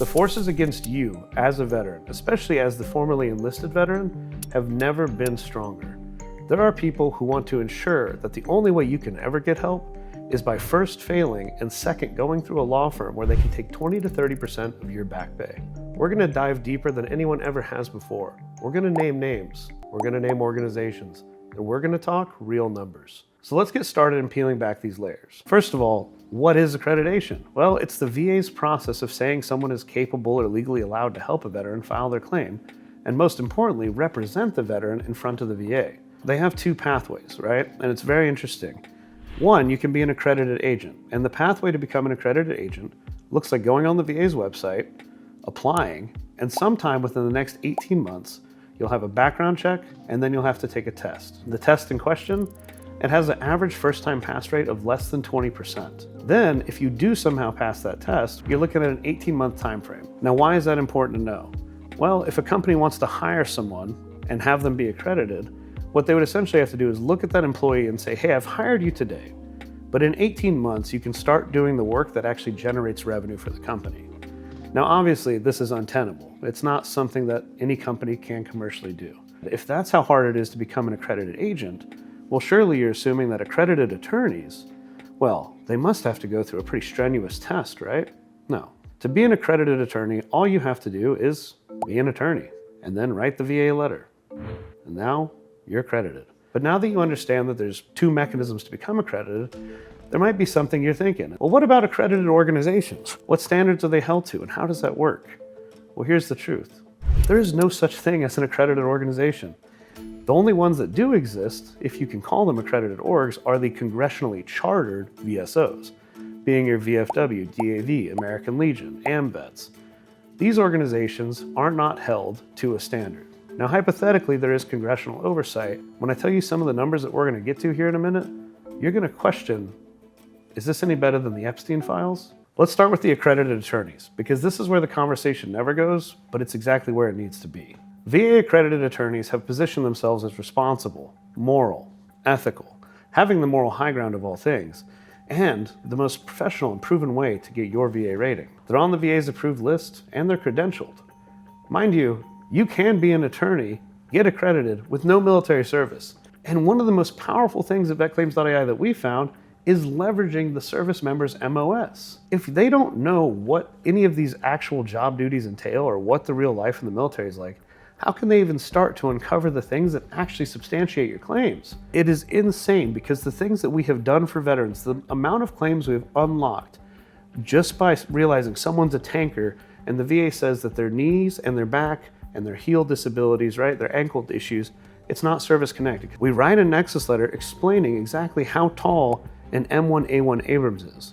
The forces against you as a veteran, especially as the formerly enlisted veteran, have never been stronger. There are people who want to ensure that the only way you can ever get help is by first failing and second going through a law firm where they can take 20 to 30% of your back pay. We're going to dive deeper than anyone ever has before. We're going to name names, we're going to name organizations, and we're going to talk real numbers. So let's get started in peeling back these layers. First of all, what is accreditation? Well, it's the VA's process of saying someone is capable or legally allowed to help a veteran file their claim, and most importantly, represent the veteran in front of the VA. They have two pathways, right? And it's very interesting. One, you can be an accredited agent, and the pathway to become an accredited agent looks like going on the VA's website, applying, and sometime within the next 18 months, you'll have a background check, and then you'll have to take a test. The test in question, it has an average first-time pass rate of less than 20%. Then, if you do somehow pass that test, you're looking at an 18-month time frame. Now, why is that important to know? Well, if a company wants to hire someone and have them be accredited, what they would essentially have to do is look at that employee and say, hey, I've hired you today, but in 18 months, you can start doing the work that actually generates revenue for the company. Now, obviously, this is untenable. It's not something that any company can commercially do. If that's how hard it is to become an accredited agent, well, surely you're assuming that accredited attorneys, well, they must have to go through a pretty strenuous test, right? No. To be an accredited attorney, all you have to do is be an attorney and then write the VA letter. And now you're accredited. But now that you understand that there's two mechanisms to become accredited, there might be something you're thinking. Well, what about accredited organizations? What standards are they held to and how does that work? Well, here's the truth. There is no such thing as an accredited organization. The only ones that do exist, if you can call them accredited orgs, are the congressionally chartered VSOs, being your VFW, DAV, American Legion, AMVETS. These organizations are not held to a standard. Now, hypothetically, there is congressional oversight. When I tell you some of the numbers that we're going to get to here in a minute, you're going to question, is this any better than the Epstein files? Let's start with the accredited attorneys, because this is where the conversation never goes, but it's exactly where it needs to be. VA-accredited attorneys have positioned themselves as responsible, moral, ethical, having the moral high ground of all things, and the most professional and proven way to get your VA rating. They're on the VA's approved list, and they're credentialed. Mind you, you can be an attorney, get accredited with no military service. And one of the most powerful things at VetClaims.ai that we found is leveraging the service member's MOS. If they don't know what any of these actual job duties entail or what the real life in the military is like, how can they even start to uncover the things that actually substantiate your claims? It is insane because the things that we have done for veterans, the amount of claims we've unlocked just by realizing someone's a tanker and the VA says that their knees and their back and their heel disabilities, right, their ankle issues, it's not service connected. We write a nexus letter explaining exactly how tall an M1A1 Abrams is.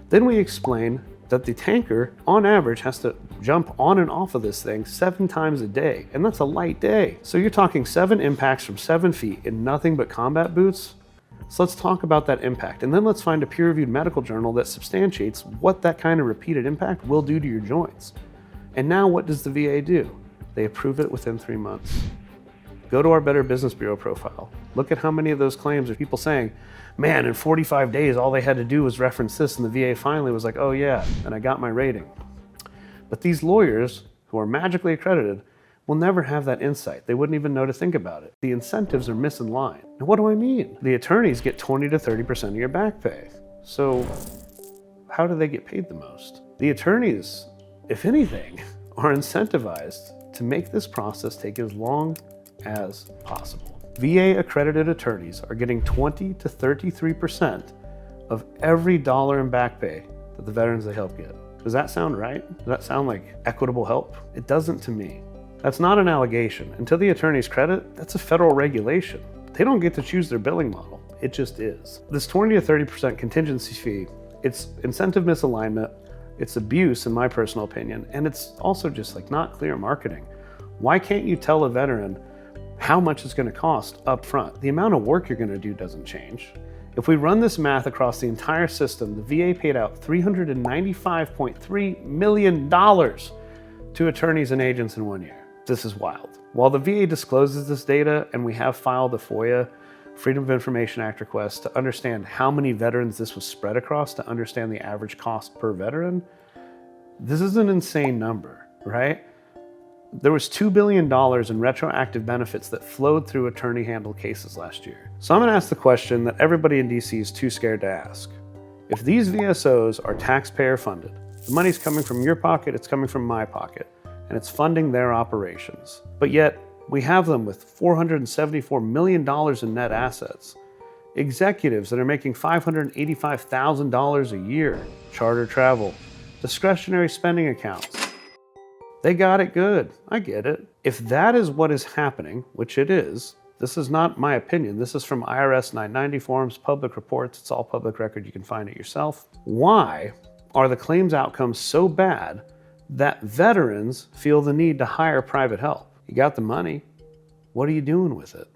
Then we explain that the tanker, on average, has to jump on and off of this thing 7 times a day, and that's a light day. So you're talking 7 impacts from 7 feet in nothing but combat boots. So let's talk about that impact, and then let's find a peer-reviewed medical journal that substantiates what that kind of repeated impact will do to your joints. And now what does the VA do? They approve it within 3 months. Go to our Better Business Bureau profile. Look at how many of those claims are people saying, man, in 45 days, all they had to do was reference this, and the VA finally was like, oh yeah, and I got my rating. But these lawyers, who are magically accredited, will never have that insight. They wouldn't even know to think about it. The incentives are misaligned. And what do I mean? The attorneys get 20 to 30% of your back pay. So how do they get paid the most? The attorneys, if anything, are incentivized to make this process take as long as possible. VA-accredited attorneys are getting 20 to 33% of every dollar in back pay that the veterans they help get. Does that sound right? Does that sound like equitable help? It doesn't to me. That's not an allegation. Until the attorney's credit, that's a federal regulation. They don't get to choose their billing model. It just is. This 20 to 30% contingency fee, it's incentive misalignment, it's abuse in my personal opinion, and it's also just like not clear marketing. Why can't you tell a veteran how much it's going to cost up front? The amount of work you're going to do doesn't change. If we run this math across the entire system, the VA paid out $395.3 million to attorneys and agents in 1 year. This is wild. While the VA discloses this data, and we have filed a FOIA, Freedom of Information Act request, to understand how many veterans this was spread across, to understand the average cost per veteran, This is an insane number, right? There was $2 billion in retroactive benefits that flowed through attorney-handled cases last year. So I'm going to ask the question that everybody in DC is too scared to ask. If these VSOs are taxpayer funded, the money's coming from your pocket, it's coming from my pocket, and it's funding their operations. But yet, we have them with $474 million in net assets. Executives that are making $585,000 a year, charter travel, discretionary spending accounts. They got it good. I get it. If that is what is happening, which it is, this is not my opinion. This is from IRS 990 forms, public reports. It's all public record. You can find it yourself. Why are the claims outcomes so bad that veterans feel the need to hire private help? You got the money. What are you doing with it?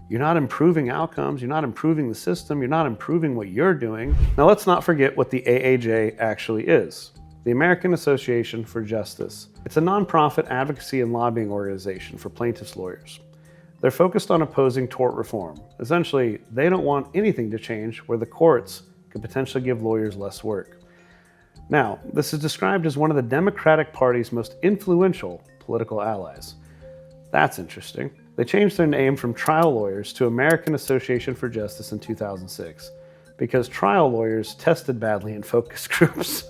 You're not improving outcomes. You're not improving the system. You're not improving what you're doing. Now, let's not forget what the AAJ actually is. The American Association for Justice. It's a nonprofit advocacy and lobbying organization for plaintiffs' lawyers. They're focused on opposing tort reform. Essentially, they don't want anything to change where the courts could potentially give lawyers less work. Now, this is described as one of the Democratic Party's most influential political allies. That's interesting. They changed their name from Trial Lawyers to American Association for Justice in 2006 because trial lawyers tested badly in focus groups.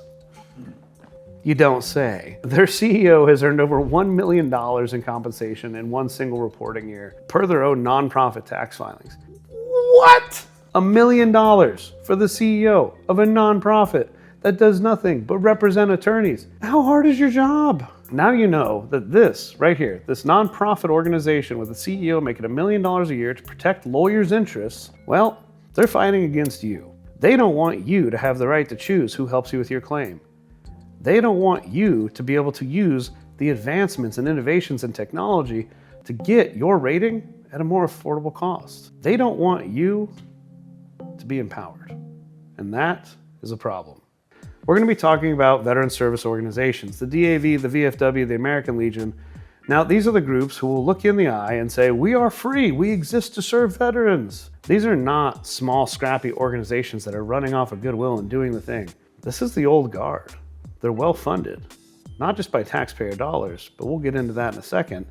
You don't say. Their CEO has earned over $1 million in compensation in one single reporting year per their own nonprofit tax filings. What? $1 million for the CEO of a nonprofit that does nothing but represent attorneys. How hard is your job? Now you know that this right here, this nonprofit organization with a CEO making $1 million a year to protect lawyers' interests, well, they're fighting against you. They don't want you to have the right to choose who helps you with your claim. They don't want you to be able to use the advancements and innovations in technology to get your rating at a more affordable cost. They don't want you to be empowered. And that is a problem. We're going to be talking about veteran service organizations, the DAV, the VFW, the American Legion. Now, these are the groups who will look you in the eye and say, we are free, we exist to serve veterans. These are not small, scrappy organizations that are running off of goodwill and doing the thing. This is the old guard. They're well-funded, not just by taxpayer dollars, but we'll get into that in a second.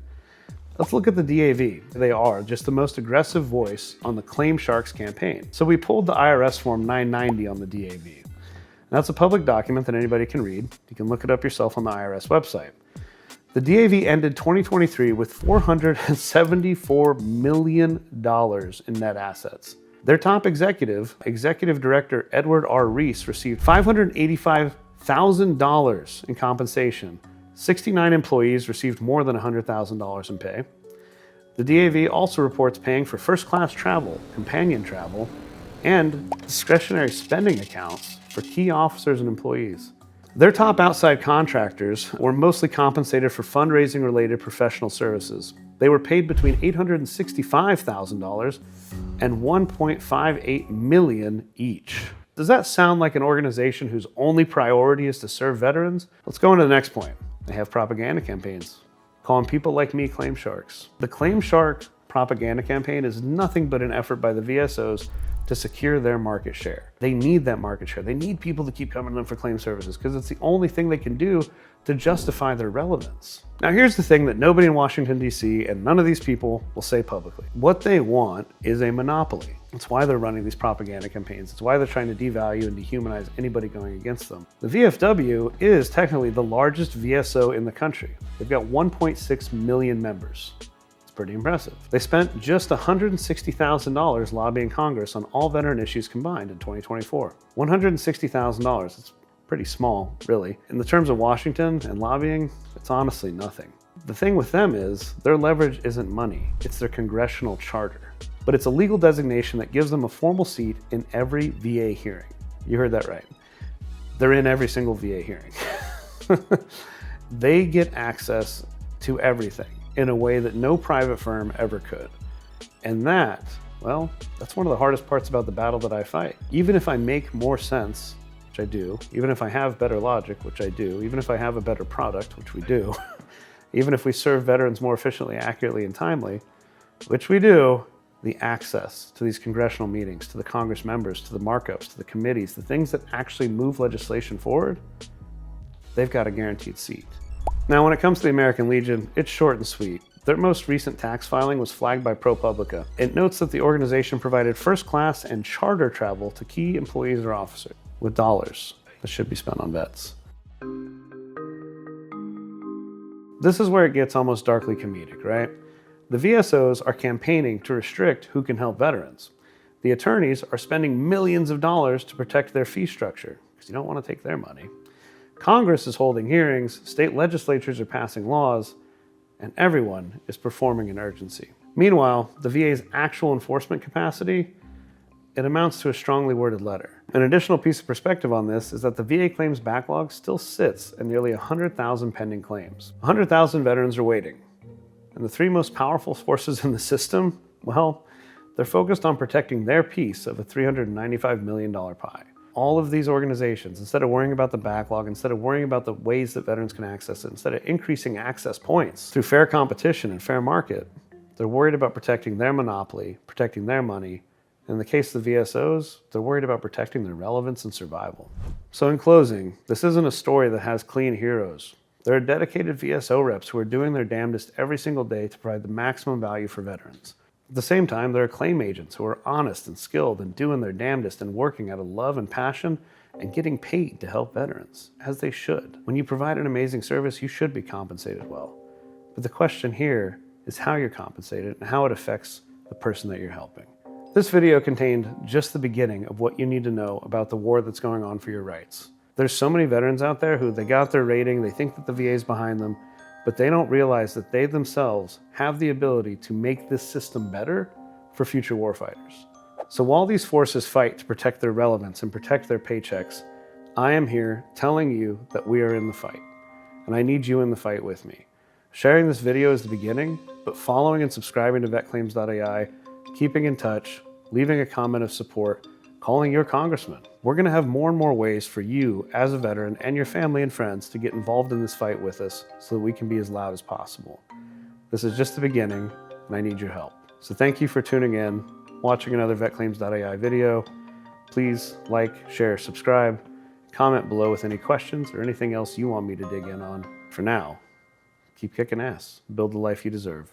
Let's look at the DAV. They are just the most aggressive voice on the Claim Sharks campaign. So we pulled the IRS Form 990 on the DAV. That's a public document that anybody can read. You can look it up yourself on the IRS website. The DAV ended 2023 with $474 million in net assets. Their top executive director Edward R. Reese, received $585,000 in compensation. 69 employees received more than $100,000 in pay. The DAV also reports paying for first-class travel, companion travel, and discretionary spending accounts for key officers and employees. Their top outside contractors were mostly compensated for fundraising-related professional services. They were paid between $865,000 and $1.58 million each. Does that sound like an organization whose only priority is to serve veterans? Let's go into the next point. They have propaganda campaigns, calling people like me claim sharks. The Claim Shark propaganda campaign is nothing but an effort by the VSOs to secure their market share. They need that market share. They need people to keep coming to them for claim services because it's the only thing they can do to justify their relevance. Now, here's the thing that nobody in Washington, D.C. and none of these people will say publicly. What they want is a monopoly. That's why they're running these propaganda campaigns. It's why they're trying to devalue and dehumanize anybody going against them. The VFW is technically the largest VSO in the country. They've got 1.6 million members. Pretty impressive. They spent just $160,000 lobbying Congress on all veteran issues combined in 2024. $160,000, it's pretty small, really. In the terms of Washington and lobbying, it's honestly nothing. The thing with them is their leverage isn't money, it's their congressional charter. But it's a legal designation that gives them a formal seat in every VA hearing. You heard that right. They're in every single VA hearing. They get access to everything in a way that no private firm ever could. And that, well, that's one of the hardest parts about the battle that I fight. Even if I make more sense, which I do, even if I have better logic, which I do, even if I have a better product, which we do, even if we serve veterans more efficiently, accurately, and timely, which we do, the access to these congressional meetings, to the Congress members, to the markups, to the committees, the things that actually move legislation forward, they've got a guaranteed seat. Now, when it comes to the American Legion, it's short and sweet. Their most recent tax filing was flagged by ProPublica. It notes that the organization provided first class and charter travel to key employees or officers with dollars that should be spent on vets. This is where it gets almost darkly comedic, right? The VSOs are campaigning to restrict who can help veterans. The attorneys are spending millions of dollars to protect their fee structure, because you don't want to take their money. Congress is holding hearings, state legislatures are passing laws, and everyone is performing in urgency. Meanwhile, the VA's actual enforcement capacity, it amounts to a strongly worded letter. An additional piece of perspective on this is that the VA claims backlog still sits at nearly 100,000 pending claims. 100,000 veterans are waiting. And the three most powerful forces in the system, well, they're focused on protecting their piece of a $395 million pie. All of these organizations, instead of worrying about the backlog, instead of worrying about the ways that veterans can access it, instead of increasing access points through fair competition and fair market, they're worried about protecting their monopoly, protecting their money. In the case of the VSOs, they're worried about protecting their relevance and survival. So in closing, this isn't a story that has clean heroes. There are dedicated VSO reps who are doing their damnedest every single day to provide the maximum value for veterans. At the same time, there are claim agents who are honest and skilled and doing their damnedest and working out of love and passion and getting paid to help veterans, as they should. When you provide an amazing service, you should be compensated well. But the question here is how you're compensated and how it affects the person that you're helping. This video contained just the beginning of what you need to know about the war that's going on for your rights. There's so many veterans out there who they got their rating, they think that the VA is behind them, but they don't realize that they themselves have the ability to make this system better for future warfighters. So while these forces fight to protect their relevance and protect their paychecks, I am here telling you that we are in the fight, and I need you in the fight with me. Sharing this video is the beginning, but following and subscribing to vetclaims.ai, keeping in touch, leaving a comment of support, calling your congressman. We're going to have more and more ways for you as a veteran and your family and friends to get involved in this fight with us so that we can be as loud as possible. This is just the beginning, and I need your help. So thank you for tuning in, watching another vetclaims.ai video. Please like, share, subscribe, comment below with any questions or anything else you want me to dig in on. For now, keep kicking ass, build the life you deserve.